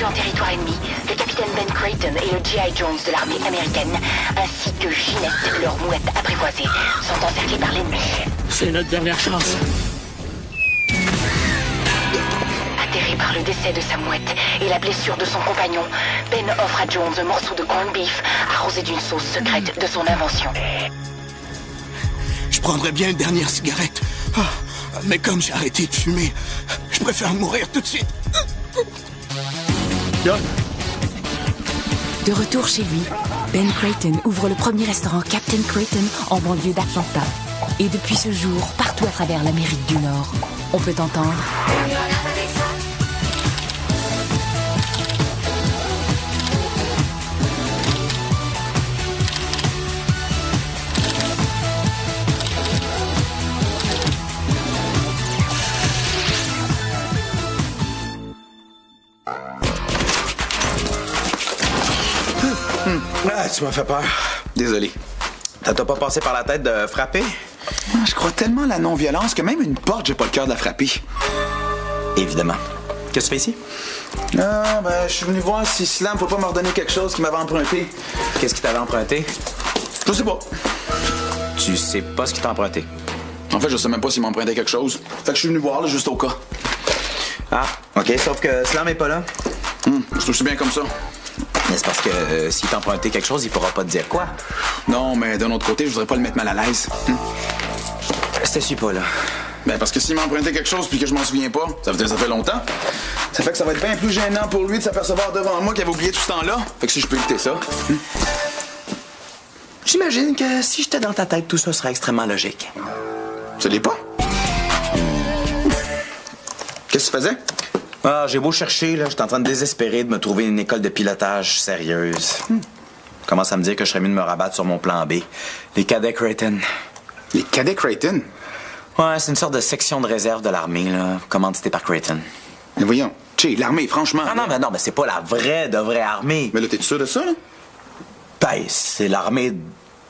en territoire ennemi, le capitaine Ben Creighton et le G.I. Jones de l'armée américaine, ainsi que Ginette, leur mouette apprivoisée, sont encerclés par l'ennemi. C'est notre dernière chance. Atterré par le décès de sa mouette et la blessure de son compagnon, Ben offre à Jones un morceau de corned beef arrosé d'une sauce secrète de son invention. Je prendrais bien une dernière cigarette. Ah, mais comme j'ai arrêté de fumer, je préfère mourir tout de suite. De retour chez lui, Ben Creighton ouvre le premier restaurant Captain Creighton en banlieue d'Atlanta. Et depuis ce jour, partout à travers l'Amérique du Nord, on peut entendre... Ah, tu m'as fait peur. Désolé. Ça t'a pas passé par la tête de frapper? Je crois tellement à la non-violence que même une porte, j'ai pas le cœur de la frapper. Évidemment. Qu'est-ce que tu fais ici? Ah, je suis venu voir si Slam peut pas me redonner quelque chose qu'il m'avait emprunté. Qu'est-ce qu'il t'avait emprunté? Je sais pas. Tu sais pas ce qu'il t'a emprunté? En fait, je sais même pas s'il m'empruntait quelque chose. Fait que je suis venu voir, là, juste au cas. Ah, OK, sauf que Slam est pas là. Je trouve que c'est bien comme ça. Mais c'est parce que s'il t'a emprunté quelque chose, il pourra pas te dire quoi. Non, mais d'un autre côté, je voudrais pas le mettre mal à l'aise. Je te suis pas, là. Parce que s'il m'a emprunté quelque chose puis que je m'en souviens pas, ça veut dire que ça fait longtemps. Ça fait que ça va être bien plus gênant pour lui de s'apercevoir devant moi qu'il avait oublié tout ce temps-là. Fait que si je peux éviter ça... J'imagine que si j'étais dans ta tête, tout ça serait extrêmement logique. Ça l'est pas? Qu'est-ce que tu faisais? Ah, j'ai beau chercher, là, j'étais en train de désespérer de me trouver une école de pilotage sérieuse. Commence à me dire que je serais mieux de me rabattre sur mon plan B. Les cadets Creighton. Les cadets Creighton? Ouais, c'est une sorte de section de réserve de l'armée, là, commanditée par Creighton. Mais voyons, l'armée, franchement... Ah non, mais c'est pas la vraie armée. Mais là, t'es sûr de ça, là? C'est l'armée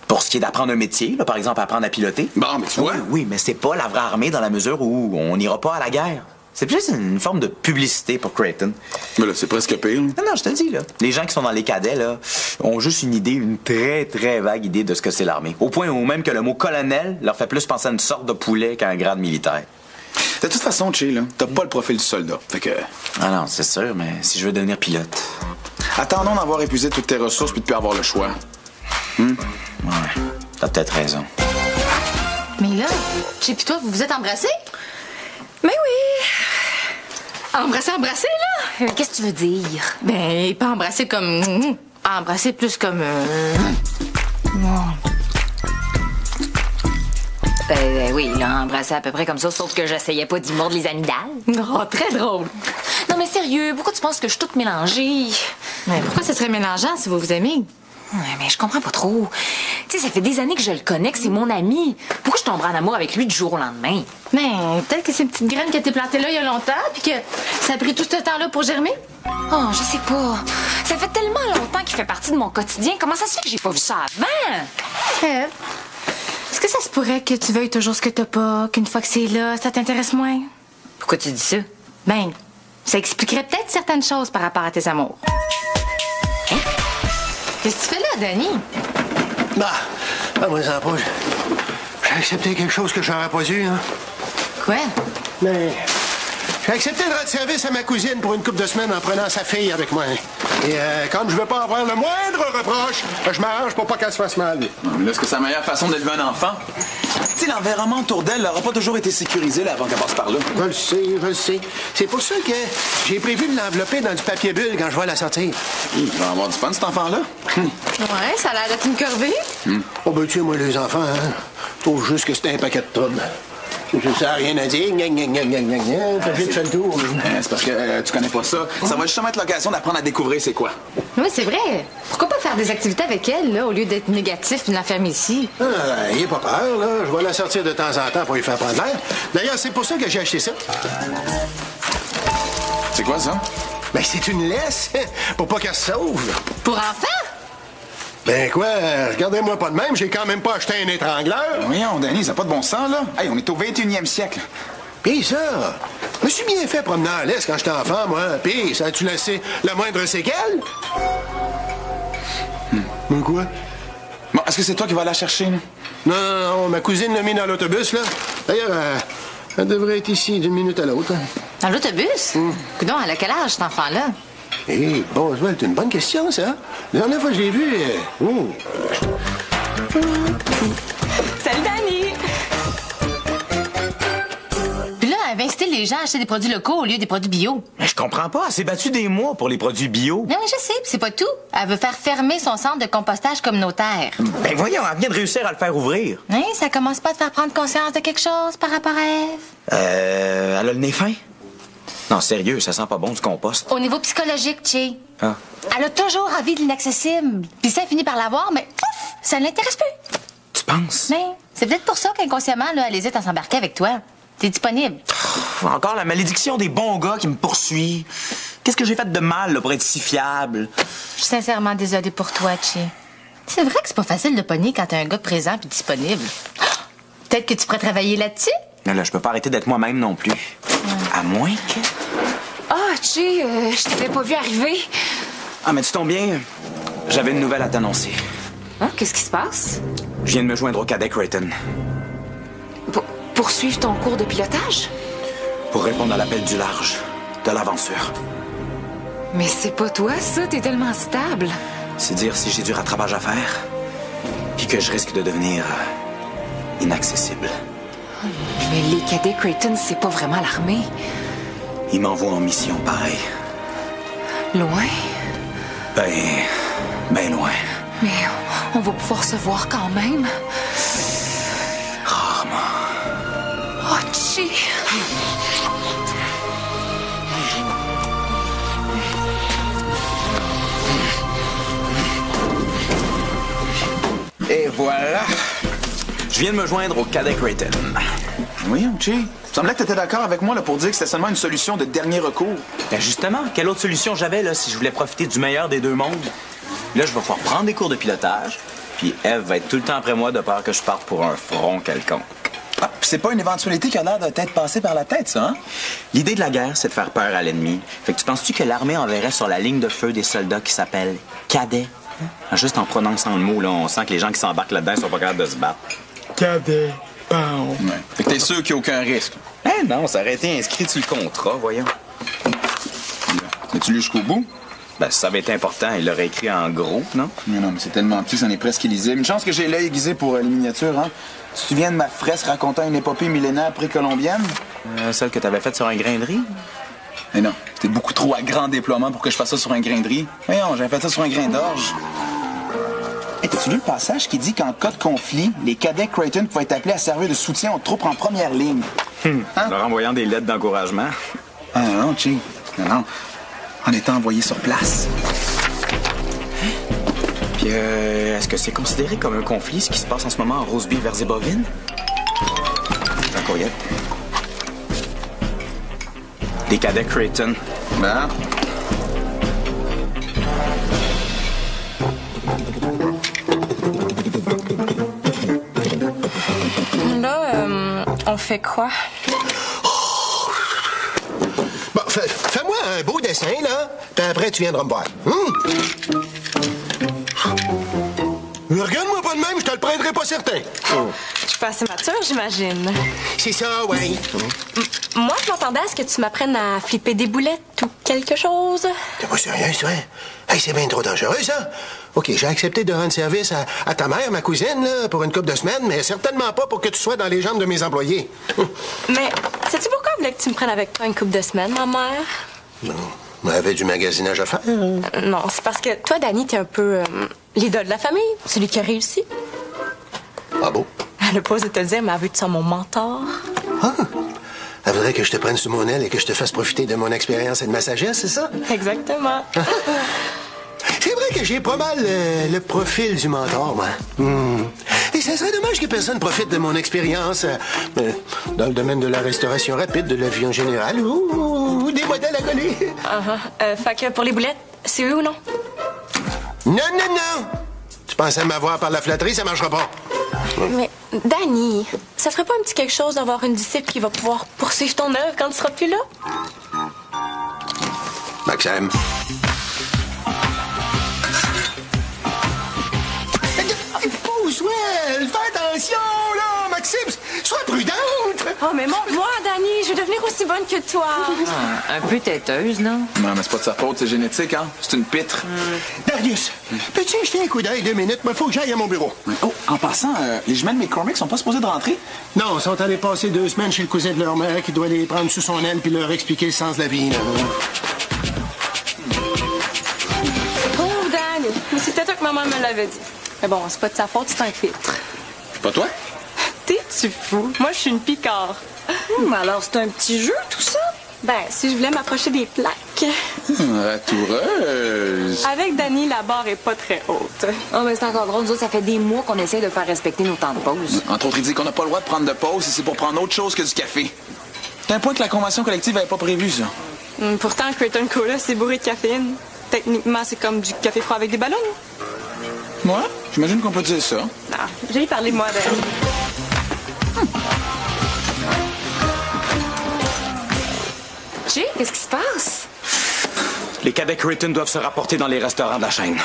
pour ce qui est d'apprendre un métier, là, par exemple, apprendre à piloter. Bon, mais tu vois... Oui, mais c'est pas la vraie armée dans la mesure où on n'ira pas à la guerre. C'est plus une forme de publicité pour Creighton. Mais là, c'est presque pire. Non, je te le dis, là. Les gens qui sont dans les cadets, là, ont juste une très, très vague idée de ce que c'est l'armée. Au point où même que le mot colonel leur fait plus penser à une sorte de poulet qu'à un grade militaire. De toute façon, là, t'as pas le profil du soldat. Fait que... Ah non, c'est sûr, mais si je veux devenir pilote... Attendons d'avoir épuisé toutes tes ressources puis de plus avoir le choix. Ouais, t'as peut-être raison. Mais là, Chip et toi, vous vous êtes embrassés? Mais oui! Embrasser, là? Qu'est-ce que tu veux dire? Ben, pas embrasser comme... Embrasser plus comme... Oui, il a embrassé à peu près comme ça, sauf que j'essayais pas d'y mordre les amygdales. Oh, très drôle. Non, mais sérieux, pourquoi tu penses que je suis toute mélangée? Mais pourquoi ça serait mélangeant si vous vous aimez? Ouais, mais je comprends pas trop. Tu sais, ça fait des années que je le connais, que c'est mon ami. Pourquoi je tomberais en amour avec lui du jour au lendemain? Mais peut-être que c'est une petite graine qui a été plantée là il y a longtemps, puis que ça a pris tout ce temps-là pour germer. Oh, je sais pas. Ça fait tellement longtemps qu'il fait partie de mon quotidien. Comment ça se fait que j'ai pas vu ça avant? Est-ce que ça se pourrait que tu veuilles toujours ce que t'as pas, qu'une fois que c'est là, ça t'intéresse moins? Pourquoi tu dis ça? Ben, ça expliquerait peut-être certaines choses par rapport à tes amours. Hein? Qu'est-ce que tu fais là, Danny? Moi, ça pas. J'ai accepté quelque chose que j'aurais pas dû, hein. Quoi? Mais j'ai accepté de rendre service à ma cousine pour une couple de semaines en prenant sa fille avec moi. Et comme je veux pas avoir le moindre reproche, je m'arrange pour pas qu'elle se fasse mal. Non, mais là, est-ce que c'est la meilleure façon d'élever un enfant? Tu sais, l'environnement autour d'elle n'aura pas toujours été sécurisé là, avant qu'elle passe par là. Je le sais. C'est pour ça que j'ai prévu de l'envelopper dans du papier bulle quand je vais la sortir. Il va avoir du fun, cet enfant-là. Ouais, ça a l'air d'être une corvée. Oh, ben, tu sais, moi, les enfants, hein, je trouve juste que c'est un paquet de troubles. Ça n'a rien à dire. T'as vite fait le tour. C'est parce que tu connais pas ça. Ça va justement être l'occasion d'apprendre à découvrir c'est quoi. Oui, c'est vrai. Pourquoi pas faire des activités avec elle, là, au lieu d'être négatif et de l'enfermer ici? Ayez pas peur, là. Je vais la sortir de temps en temps pour lui faire prendre l'air. D'ailleurs, c'est pour ça que j'ai acheté ça. C'est quoi, ça? Ben, c'est une laisse, pour pas qu'elle se sauve. Pour enfants? Ben quoi, regardez-moi pas de même, j'ai quand même pas acheté un étrangleur. Voyons, Danny, ça n'a pas de bon sens, là. Hey, on est au 21e siècle. Pis ça, je me suis bien fait promener à l'Est quand j'étais enfant, moi. Pis ça a-tu laissé la moindre séquelle? Mais quoi? Bon, est-ce que c'est toi qui vas la chercher, là? Non, ma cousine l'a mis dans l'autobus, là. D'ailleurs, elle devrait être ici d'une minute à l'autre. Dans l'autobus? Coudonc, elle a quel âge, cet enfant-là? Hé, Boswell, c'est une bonne question, ça. La dernière fois que je l'ai vu... Salut, Dani! Puis là, elle va inciter les gens à acheter des produits locaux au lieu des produits bio. Mais je comprends pas. Elle s'est battue des mois pour les produits bio. Non, mais je sais, puis c'est pas tout. Elle veut faire fermer son centre de compostage communautaire. Ben voyons, elle vient de réussir à le faire ouvrir. Hein, ça commence pas à te faire prendre conscience de quelque chose par rapport à Ève? Elle a le nez fin? Non, sérieux, ça sent pas bon du compost. Au niveau psychologique, Che. Ah. Elle a toujours envie de l'inaccessible. Puis ça finit par l'avoir, mais ouf, ça ne l'intéresse plus. Tu penses? Mais c'est peut-être pour ça qu'inconsciemment, là, elle hésite à s'embarquer avec toi. T'es disponible. Encore la malédiction des bons gars qui me poursuit. Qu'est-ce que j'ai fait de mal là, pour être si fiable? Je suis sincèrement désolée pour toi, Che. C'est vrai que c'est pas facile de pogner quand t'as un gars présent puis disponible. Peut-être que tu pourrais travailler là-dessus? Là, je peux pas arrêter d'être moi-même non plus. À moins que... Ah, Che, je t'avais pas vu arriver. Ah, mais tu tombes bien. J'avais une nouvelle à t'annoncer. Hein, qu'est-ce qui se passe? Je viens de me joindre au cadet Creighton. Poursuivre ton cours de pilotage? Pour répondre à l'appel du large, de l'aventure. Mais c'est pas toi, ça. T'es tellement stable. C'est dire si j'ai du rattrapage à faire, puis que je risque de devenir inaccessible. Mais les cadets Creighton, c'est pas vraiment l'armée. Ils m'envoient en mission, pareil. Loin? Ben loin. Mais on va pouvoir se voir quand même. Rarement. Oh, Che! Et voilà. Je viens de me joindre au cadet Creighton. Oui, Che. Il semblait que t'étais d'accord avec moi là, pour dire que c'était seulement une solution de dernier recours. Ben justement, quelle autre solution j'avais là si je voulais profiter du meilleur des deux mondes? Là, je vais pouvoir prendre des cours de pilotage, puis Ève va être tout le temps après moi de peur que je parte pour un front quelconque. Ah, c'est pas une éventualité qui a l'air de t'être passée par la tête, ça, hein? L'idée de la guerre, c'est de faire peur à l'ennemi. Fait que tu penses-tu que l'armée enverrait sur la ligne de feu des soldats qui s'appellent cadets? Juste en prononçant le mot, là, on sent que les gens qui s'embarquent là-dedans sont pas capables de se battre. Cadet, pão. Ouais. Fait que t'es sûr qu'il n'y a aucun risque. Eh non, ça aurait été inscrit sur le contrat, voyons. As-tu lu jusqu'au bout? Ben, si ça avait été important, il l'aurait écrit en gros, non? Mais non, mais c'est tellement petit, c'en est presque illisible. Une chance que j'ai l'œil aiguisé pour les miniatures, hein? Tu te souviens de ma fresque racontant une épopée millénaire précolombienne? Celle que t'avais faite sur un grain de riz? Mais non, c'était beaucoup trop à grand déploiement pour que je fasse ça sur un grain de riz. Voyons, j'avais fait ça sur un grain d'orge. Hey, t'as-tu lu le passage qui dit qu'en cas de conflit, les cadets Creighton pouvaient être appelés à servir de soutien aux troupes en première ligne? Hein? Leur envoyant des lettres d'encouragement. Ah non, Che. Non. En étant envoyé sur place. Puis, est-ce que c'est considéré comme un conflit, ce qui se passe en ce moment en Roseby vers Zébovine? J'ai un courriel. Des cadets Creighton. Ben... Là, on fait quoi? Bon, fais-moi un beau dessin, là, puis après, tu viendras me voir. Regarde-moi pas de même, je te le prêterai pas certain. Je suis pas assez mature, j'imagine. C'est ça, oui. Moi, je m'attendais à ce que tu m'apprennes à flipper des boulettes ou quelque chose. T'es pas sérieuse, toi? Hey, c'est bien trop dangereux, ça. OK, j'ai accepté de rendre service à ta mère, ma cousine, là, pour une couple de semaines, mais certainement pas pour que tu sois dans les jambes de mes employés. Mais sais-tu pourquoi elle voulait que tu me prennes avec toi une couple de semaines, ma mère? Non, on avait du magasinage à faire. Non, c'est parce que toi, Dani, t'es un peu l'idole de la famille, celui qui a réussi. Ah bon? Elle a pas osé te le dire, mais elle veut que tu sois mon mentor. Ah! Elle voudrait que je te prenne sous mon aile et que je te fasse profiter de mon expérience et de ma sagesse, c'est ça? Exactement. C'est vrai que j'ai pas mal le profil du mentor, moi. Et ça serait dommage que personne profite de mon expérience dans le domaine de la restauration rapide, de la vie en général, ou des modèles à coller. Fait que pour les boulettes, c'est eux ou non? Non! Tu pensais m'avoir par la flatterie, ça marchera pas. Mais, Danny, ça ferait pas un petit quelque chose d'avoir une disciple qui va pouvoir poursuivre ton œuvre quand tu seras plus là? Maxime. Pousse-toi! Fais attention, là! Maxime, sois prudente! Oh, mais montre-moi, Danny, je vais devenir aussi bonne que toi. Un peu têteuse, non? Non, mais c'est pas de sa faute, c'est génétique, hein? C'est une pitre. Darius, peux-tu jeter un coup d'œil 2 minutes? Il faut que j'aille à mon bureau. Oh, en passant, les jumelles McCormick sont pas supposées de rentrer? Non, ils sont allés passer 2 semaines chez le cousin de leur mère qui doit les prendre sous son aile puis leur expliquer le sens de la vie. Là. Oh, Danny, mais c'était toi que maman me l'avait dit. Mais bon, c'est pas de sa faute, c'est un filtre. C'est pas toi? T'es-tu fou? Moi, je suis une Picard. Alors, c'est un petit jeu, tout ça? Ben, si je voulais m'approcher des plaques. Ratoureuse. Avec Danny, la barre est pas très haute. Oh, mais c'est encore drôle. Nous autres, ça fait des mois qu'on essaie de faire respecter nos temps de pause. Entre autres, il dit qu'on n'a pas le droit de prendre de pause et c'est pour prendre autre chose que du café. C'est un point que la convention collective avait pas prévu, ça. Pourtant, Creighton Cola, c'est bourré de caféine. Techniquement, c'est comme du café froid avec des ballons. Moi? J'imagine qu'on peut dire ça. Non, j'ai parlé de moi, Danny. Jay, qu'est-ce qui se passe? Les cadets Creighton doivent se rapporter dans les restaurants de la chaîne.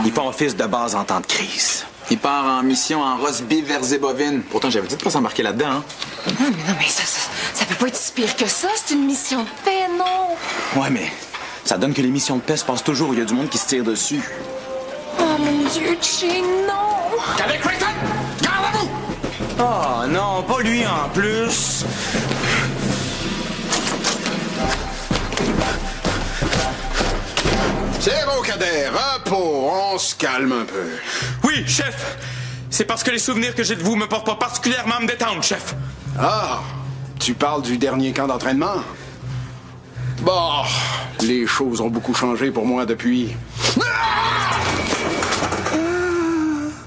Ils font office de base en temps de crise. Il part en mission en roast beef versé-bovine. Pourtant, j'avais dit de pas s'embarquer là-dedans, hein? Non, mais ça peut pas être si pire que ça. C'est une mission de paix, non? Ouais, mais ça donne que les missions de paix se passent toujours où il y a du monde qui se tire dessus. Oh, mon Dieu, Jay, non! Cadet Creighton! Gardez-vous! Oh non, pas lui en plus. C'est bon, cadet. Repos. On se calme un peu. Oui, chef. C'est parce que les souvenirs que j'ai de vous me portent pas particulièrement à me détendre, chef. Ah, tu parles du dernier camp d'entraînement? Bon, les choses ont beaucoup changé pour moi depuis.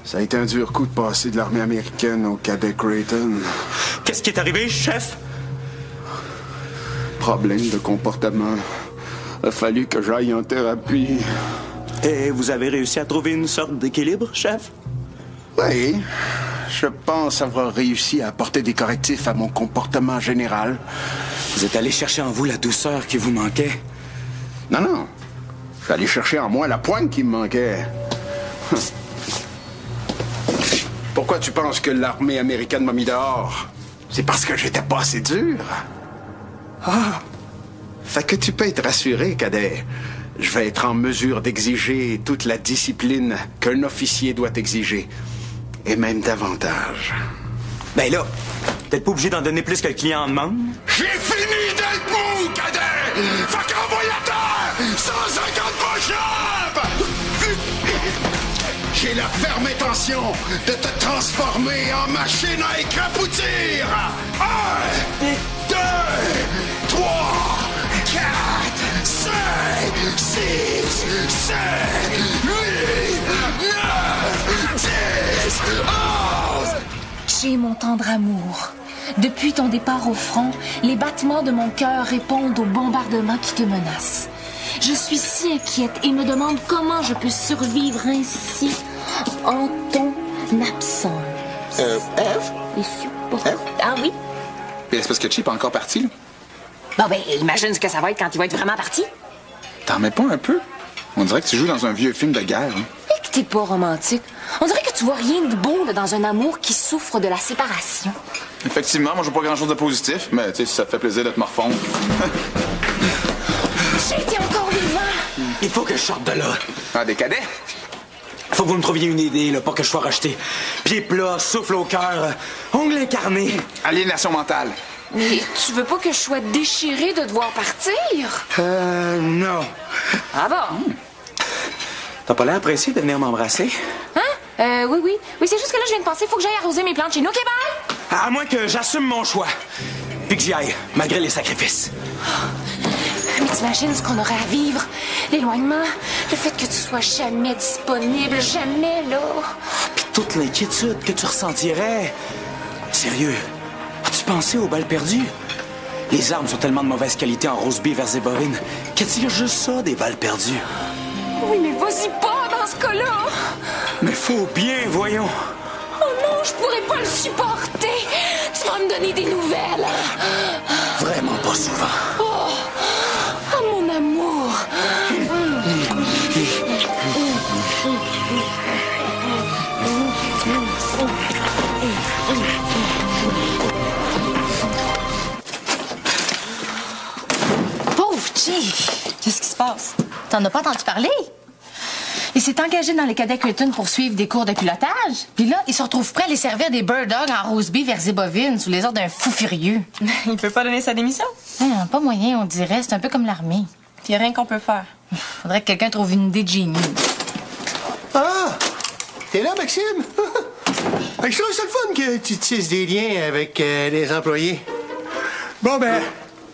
Ça a été un dur coup de passer de l'armée américaine au cadet Creighton. Qu'est-ce qui est arrivé, chef? Problème de comportement. Il a fallu que j'aille en thérapie. Et vous avez réussi à trouver une sorte d'équilibre, chef? Oui, je pense avoir réussi à apporter des correctifs à mon comportement général. Vous êtes allé chercher en vous la douceur qui vous manquait? Non, non. Je suis allé chercher en moi la pointe qui me manquait. Pourquoi tu penses que l'armée américaine m'a mis dehors? C'est parce que j'étais pas assez dur. Ah! Fait que tu peux être rassuré, cadet. Je vais être en mesure d'exiger toute la discipline qu'un officier doit exiger. Et même davantage. Ben là, peut-être pas obligé d'en donner plus que le client en demande. J'ai fini d'être mou, cadet! Fait qu'envoie à terre! 150 push-ups! J'ai la ferme intention de te transformer en machine à écrapoutir! 1, 2, 3, 4, 5, 6, 7, 8, 9, 10, 11! Jay, mon tendre amour, depuis ton départ au front, les battements de mon cœur répondent aux bombardements qui te menacent. Je suis si inquiète et me demande comment je peux survivre ainsi en ton absence. F? Ah oui? Puis c'est parce que Chip est encore parti, là. Bon, ben, imagine ce que ça va être quand il va être vraiment parti. T'en mets pas un peu? On dirait que tu joues dans un vieux film de guerre, hein? Et que t'es pas romantique. On dirait que tu vois rien de beau là, dans un amour qui souffre de la séparation. Effectivement, moi, je vois pas grand-chose de positif, mais tu sais, si ça te fait plaisir de te me refondre. J'ai été encore vivant! Il faut que je sorte de là. Ah, des cadets? Faut que vous me trouviez une idée, là, pour que je sois racheté. Pieds plats, souffle au cœur, ongles incarnés. Aliénation mentale. Mais tu veux pas que je sois déchirée de devoir partir? Non. Ah bon? T'as pas l'air pressé de venir m'embrasser? Hein? Oui. Oui, c'est juste que là, je viens de penser, faut que j'aille arroser mes plantes chez nous, OK, bye? À moins que j'assume mon choix. Puis que j'y aille, malgré les sacrifices. Mais t'imagines ce qu'on aurait à vivre? L'éloignement, le fait que tu sois jamais disponible, jamais là. Puis toute l'inquiétude que tu ressentirais. Sérieux, as-tu pensé aux balles perdues? Les armes sont tellement de mauvaise qualité en roast beef versé bovine qu'elle tire juste ça, des balles perdues. Oui, mais vas-y pas dans dans ce cas-là. Mais faut bien, voyons. Oh non, je pourrais pas le supporter. Tu vas me donner des nouvelles. Vraiment pas souvent. Oh, mon amour. Pauvre Chi! Qu'est-ce qui se passe? T'en as pas entendu parler? Il s'est engagé dans les cadets Creighton pour suivre des cours de pilotage. Puis là, il se retrouve prêt à les servir des bird dogs en roast beef versé bovine sous les ordres d'un fou furieux. Il peut pas donner sa démission? Pas moyen, on dirait. C'est un peu comme l'armée. Il y a rien qu'on peut faire. Faudrait que quelqu'un trouve une idée de génie. Ah! T'es là, Maxime? Je trouve ça le fun que tu tisses des liens avec les employés. Bon, ben,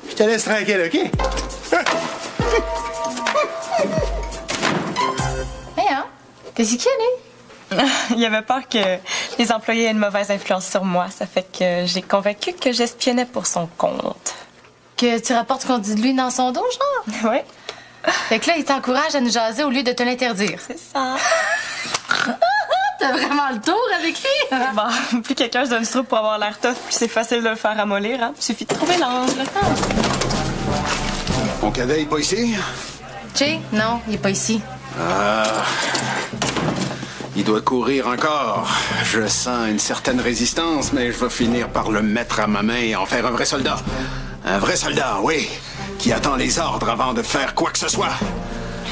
je te laisse tranquille, OK? Qu'est-ce qu'il y a, lui? Il avait peur que les employés aient une mauvaise influence sur moi. Ça fait que j'ai convaincu que j'espionnais pour son compte. Que tu rapportes ce qu'on dit de lui dans son dos, genre? Oui. Fait que là, il t'encourage à nous jaser au lieu de te l'interdire. C'est ça. T'as vraiment le tour avec lui? Bon, plus quelqu'un se donne trop pour avoir l'air tough, puis c'est facile de le faire ramollir, hein? Il suffit de trouver l'angle. Mon cadet est pas ici? Che? Non, il est pas ici. Il doit courir encore. Je sens une certaine résistance, mais je vais finir par le mettre à ma main et en faire un vrai soldat. Un vrai soldat, oui, qui attend les ordres avant de faire quoi que ce soit.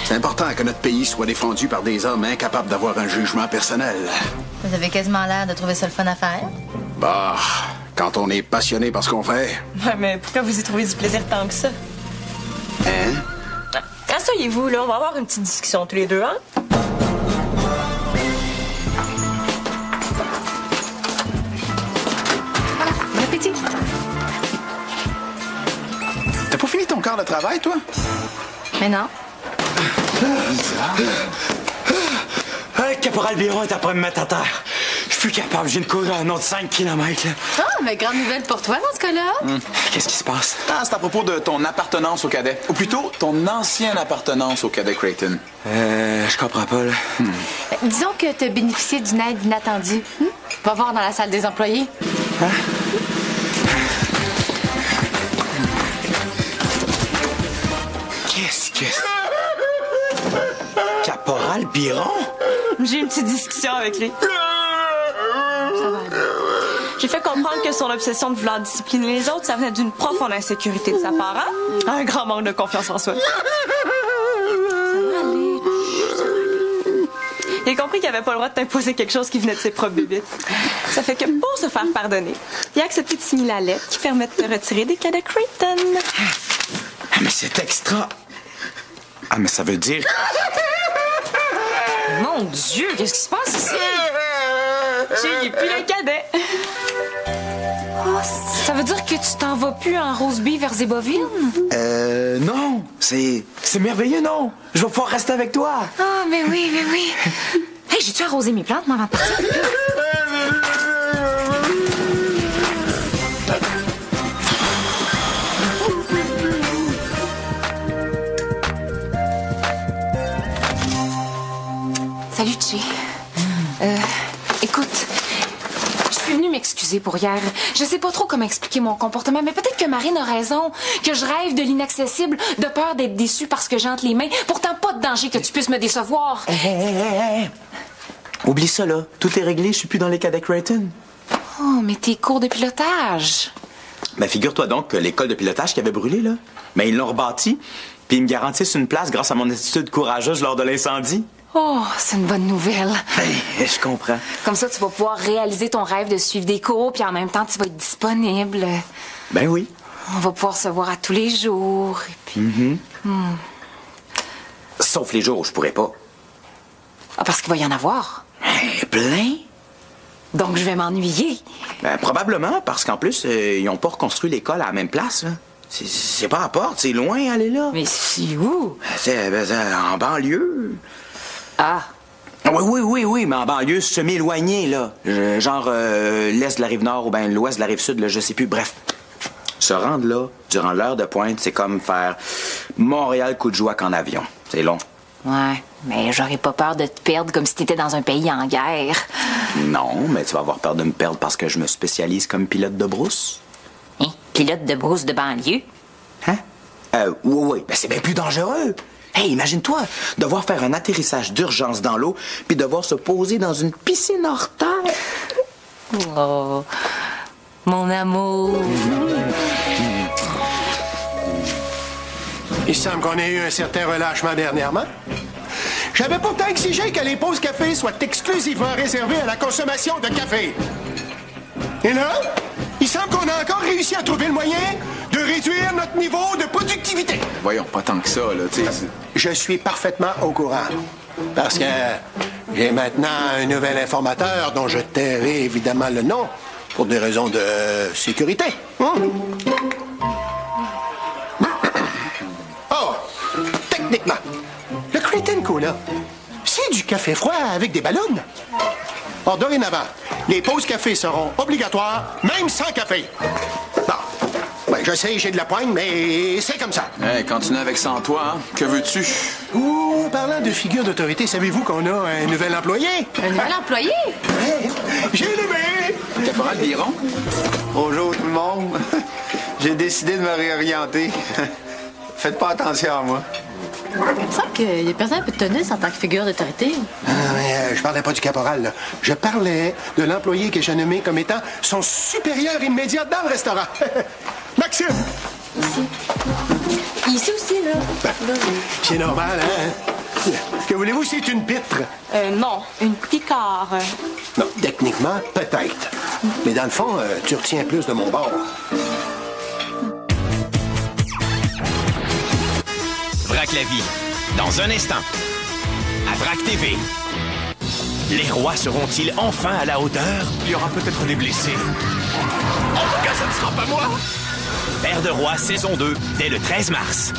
C'est important que notre pays soit défendu par des hommes incapables d'avoir un jugement personnel. Vous avez quasiment l'air de trouver ça le fun à faire. Bah, quand on est passionné par ce qu'on fait. Ouais, mais pourquoi vous y trouvez du plaisir tant que ça? Hein? Asseyez-vous, là, on va avoir une petite discussion tous les deux, hein? Bon appétit. T'as pas fini ton quart de travail, toi? Mais non. Caporal Biron est après me mettre à terre. Je suis plus capable, je viens de courir un autre 5 km. Là. Ah, mais grande nouvelle pour toi dans ce cas-là. Qu'est-ce qui se passe? Ah, c'est à propos de ton appartenance au cadet. Ou plutôt, ton ancienne appartenance au cadet Creighton. Je comprends pas, là. Disons que tu as bénéficié d'une aide inattendue. Va voir dans la salle des employés. Hein? Qu'est-ce que... Caporal Biron? J'ai une petite discussion avec lui. J'ai fait comprendre que son obsession de vouloir discipliner les autres, ça venait d'une profonde insécurité de sa part, hein? Un grand manque de confiance en soi. Ça va aller. Il a compris qu'il n'avait pas le droit de t'imposer quelque chose qui venait de ses propres bébites. Ça fait que pour se faire pardonner, il a accepté de signer la lettre qui permet de te retirer des cadets Creighton. Ah, mais c'est extra... Ah, mais ça veut dire... Mon Dieu, qu'est-ce qui se passe ici? J'ai plus le cadet. Oh, ça veut dire que tu t'en vas plus en rose beef vers bovine? Non. C'est merveilleux, non? Je vais pouvoir rester avec toi. Ah, mais oui, mais oui. Hey, j'ai-tu arrosé mes plantes, moi, avant de partir? Salut, Che. Écoute, je suis venue m'excuser pour hier. Je sais pas trop comment expliquer mon comportement, mais peut-être que Marine a raison, que je rêve de l'inaccessible, de peur d'être déçue parce que j'entre les mains. Pourtant, pas de danger que tu puisses me décevoir. Hey. Oublie ça, là. Tout est réglé, je suis plus dans les cadets Creighton. Oh, mais tes cours de pilotage. Ben, figure-toi donc que l'école de pilotage qui avait brûlé, là, ben, ils l'ont rebâtie, puis ils me garantissent une place grâce à mon attitude courageuse lors de l'incendie. Oh, c'est une bonne nouvelle. Hey, je comprends. Comme ça, tu vas pouvoir réaliser ton rêve de suivre des cours, puis en même temps, tu vas être disponible. Ben oui. On va pouvoir se voir à tous les jours, et puis... Sauf les jours où je pourrais pas. Ah, parce qu'il va y en avoir. Hey, plein. Donc, je vais m'ennuyer. Ben, probablement, parce qu'en plus, ils ont pas reconstruit l'école à la même place, là. C'est pas à la porte, c'est loin, aller là. Mais c'est où? C'est en banlieue. Ah. Oui, mais en banlieue semi-éloignée, là. Genre l'est de la Rive-Nord ou bien l'ouest de la Rive-Sud, là, je sais plus. Bref, se rendre là, durant l'heure de pointe, c'est comme faire Montréal-Coudjouac en avion. C'est long. Ouais, mais j'aurais pas peur de te perdre comme si t'étais dans un pays en guerre. Non, mais tu vas avoir peur de me perdre parce que je me spécialise comme pilote de brousse. Hein? Pilote de brousse de banlieue? Hein? Oui, ben c'est bien plus dangereux. Hey, imagine-toi, devoir faire un atterrissage d'urgence dans l'eau puis devoir se poser dans une piscine hors terre. Oh, mon amour. Il semble qu'on ait eu un certain relâchement dernièrement. J'avais pourtant exigé que les pauses café soient exclusivement réservées à la consommation de café. Et là, il semble qu'on a encore réussi à trouver le moyen de réduire notre niveau de productivité. Voyons, pas tant que ça, là, tu sais. Je suis parfaitement au courant. Parce que j'ai maintenant un nouvel informateur dont je tairai évidemment le nom pour des raisons de sécurité. Oh, techniquement, le Creighton Cola, c'est du café froid avec des ballons. Or, dorénavant, les pauses café seront obligatoires, même sans café. Bon, ben, je sais, j'ai de la poigne, mais c'est comme ça. Hey, continue avec ça en toi, hein? Que veux-tu? Ouh, parlant de figure d'autorité, savez-vous qu'on a un nouvel employé? Un nouvel employé? Ouais, j'ai levé! Caporal Biron? Bonjour tout le monde. J'ai décidé de me réorienter. Faites pas attention à moi. Il me semble qu'il y a personne un peu de tennis en tant que figure d'autorité. Je parlais pas du caporal, là. Je parlais de l'employé que j'ai nommé comme étant son supérieur immédiat dans le restaurant. Maxime! Ici aussi, là. C'est normal, hein? Que voulez-vous, c'est une pitre? Non, une picard. Non, techniquement, peut-être. Mais dans le fond, tu retiens plus de mon bord. Vrac la vie, dans un instant. À Vrac TV. Les rois seront-ils enfin à la hauteur? Il y aura peut-être des blessés. En tout cas, ça ne sera pas moi! Père de roi, saison 2, dès le 13 mars.